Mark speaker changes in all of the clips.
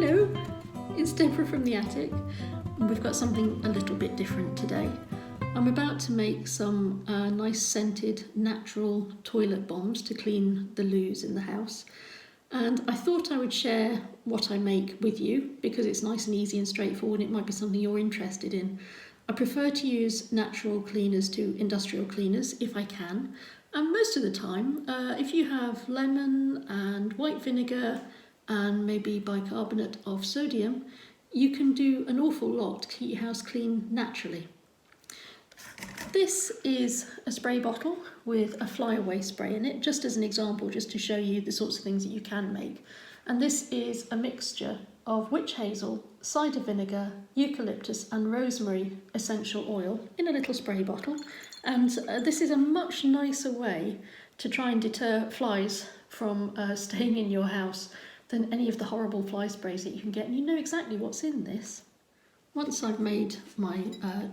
Speaker 1: Hello, it's Deborah from the attic. We've got something a little bit different today. I'm about to make some nice scented natural toilet bombs to clean the loos in the house. And I thought I would share what I make with you because it's nice and easy and straightforward. It might be something you're interested in. I prefer to use natural cleaners to industrial cleaners if I can. And most of the time, if you have lemon and white vinegar and maybe bicarbonate of sodium, you can do an awful lot to keep your house clean naturally. This is a spray bottle with a flyaway spray in it, just as an example, just to show you the sorts of things that you can make. And this is a mixture of witch hazel, cider vinegar, eucalyptus and rosemary essential oil in a little spray bottle. And this is a much nicer way to try and deter flies from staying in your house than any of the horrible fly sprays that you can get. And you know exactly what's in this. Once I've made my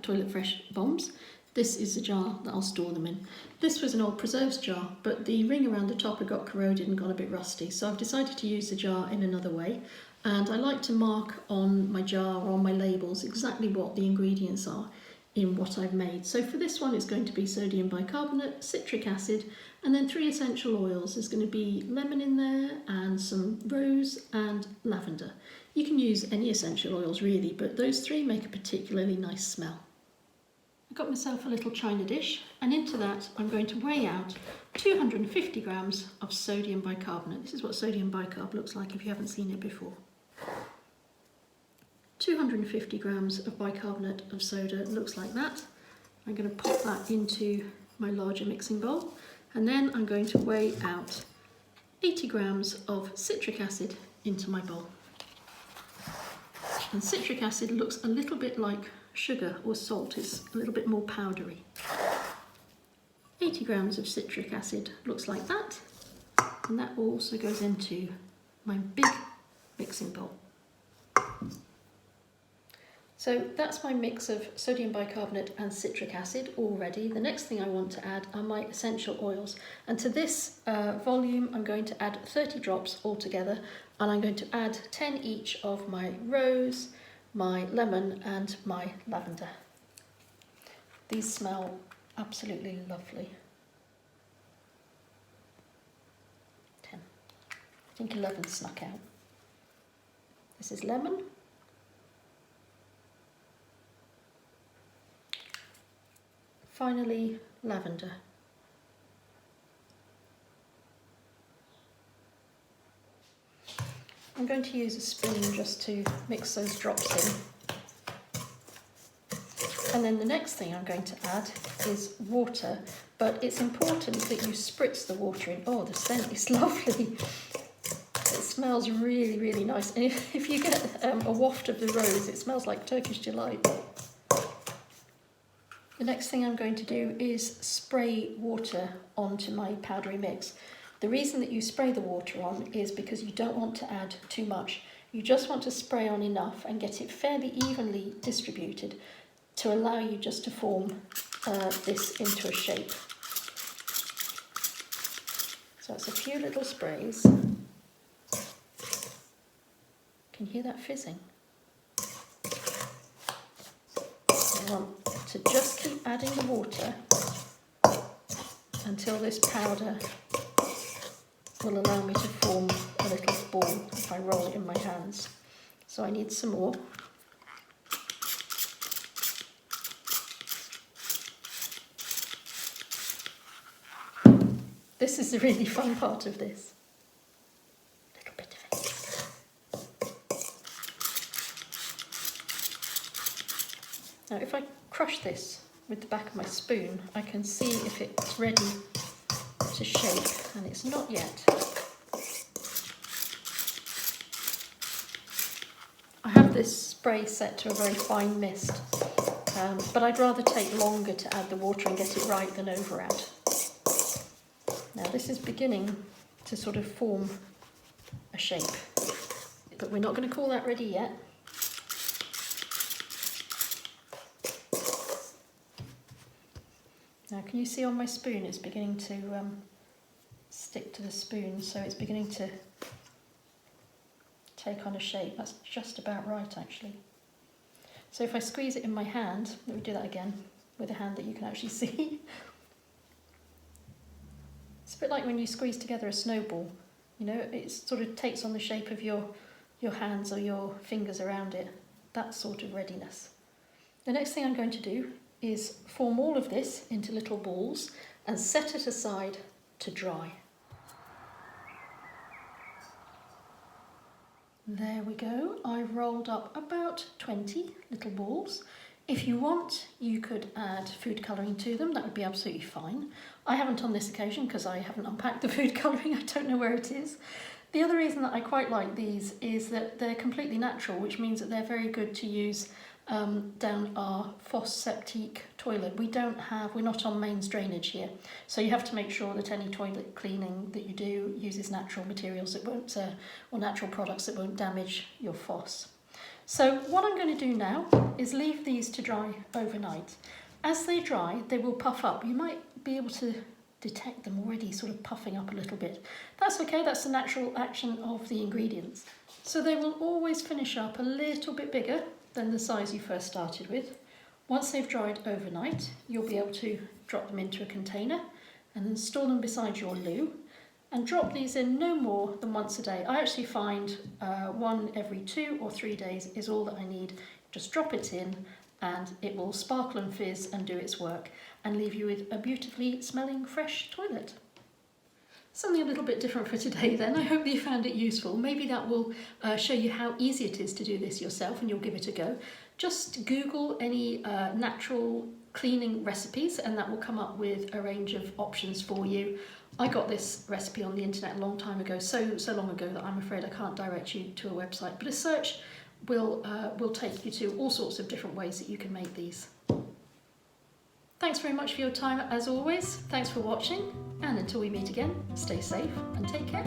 Speaker 1: toilet fresh bombs, this is the jar that I'll store them in. This was an old preserves jar, but the ring around the top had got corroded and got a bit rusty, so I've decided to use the jar in another way. And I like to mark on my jar or on my labels exactly what the ingredients are in what I've made. So for this one, it's going to be sodium bicarbonate, citric acid, and then 3 essential oils. There's going to be lemon in there and some rose and lavender. You can use any essential oils really, but those 3 make a particularly nice smell. I've got myself a little china dish, and into that I'm going to weigh out 250 grams of sodium bicarbonate. This is what sodium bicarb looks like if you haven't seen it before. 250 grams of bicarbonate of soda looks like that. I'm going to pop that into my larger mixing bowl, and then I'm going to weigh out 80 grams of citric acid into my bowl. And citric acid looks a little bit like sugar or salt, it's a little bit more powdery. 80 grams of citric acid looks like that, and that also goes into my big mixing bowl. So that's my mix of sodium bicarbonate and citric acid all ready. The next thing I want to add are my essential oils, and to this volume I'm going to add 30 drops altogether, and I'm going to add 10 each of my rose, my lemon and my lavender. These smell absolutely lovely. 10. I think 11 snuck out. This is lemon. Finally, lavender. I'm going to use a spoon just to mix those drops in. And then the next thing I'm going to add is water, but it's important that you spritz the water in. Oh, the scent is lovely. It smells really, really nice. And if you get a waft of the rose, it smells like Turkish delight. The next thing I'm going to do is spray water onto my powdery mix. The reason that you spray the water on is because you don't want to add too much. You just want to spray on enough and get it fairly evenly distributed to allow you just to form this into a shape. So it's a few little sprays. Can you hear that fizzing? I want to just keep adding the water until this powder will allow me to form a little ball if I roll it in my hands. So I need some more. This is the really fun part of this. A little bit of it. Now if I crush this with the back of my spoon, I can see if it's ready to shake, and it's not yet. I have this spray set to a very fine mist, but I'd rather take longer to add the water and get it right than over add. Now this is beginning to sort of form a shape, but we're not going to call that ready yet. Now can you see on my spoon it's beginning to stick to the spoon, so it's beginning to take on a shape. That's just about right actually. So if I squeeze it in my hand, let me do that again with a hand that you can actually see. It's a bit like when you squeeze together a snowball, you know, it sort of takes on the shape of your hands or your fingers around it, that sort of readiness. The next thing I'm going to do is form all of this into little balls and set it aside to dry. There we go, I've rolled up about 20 little balls. If you want, you could add food colouring to them, that would be absolutely fine. I haven't on this occasion because I haven't unpacked the food colouring, I don't know where it is. The other reason that I quite like these is that they're completely natural, which means that they're very good to use down our fosse septique toilet. We're not on mains drainage here, so you have to make sure that any toilet cleaning that you do uses natural materials that won't, or natural products that won't damage your fosse. So what I'm going to do now is leave these to dry overnight. As they dry, they will puff up. You might be able to detect them already sort of puffing up a little bit. That's okay, that's the natural action of the ingredients. So they will always finish up a little bit bigger than the size you first started with. Once they've dried overnight, you'll be able to drop them into a container and then store them beside your loo and drop these in no more than once a day. I actually find one every 2 or 3 days is all that I need. Just drop it in and it will sparkle and fizz and do its work and leave you with a beautifully smelling fresh toilet. Something a little bit different for today then. I hope that you found it useful. Maybe that will show you how easy it is to do this yourself and you'll give it a go. Just Google any natural cleaning recipes and that will come up with a range of options for you. I got this recipe on the internet a long time ago, so long ago that I'm afraid I can't direct you to a website, but a search will take you to all sorts of different ways that you can make these. Thanks very much for your time as always. Thanks for watching, and until we meet again, stay safe and take care.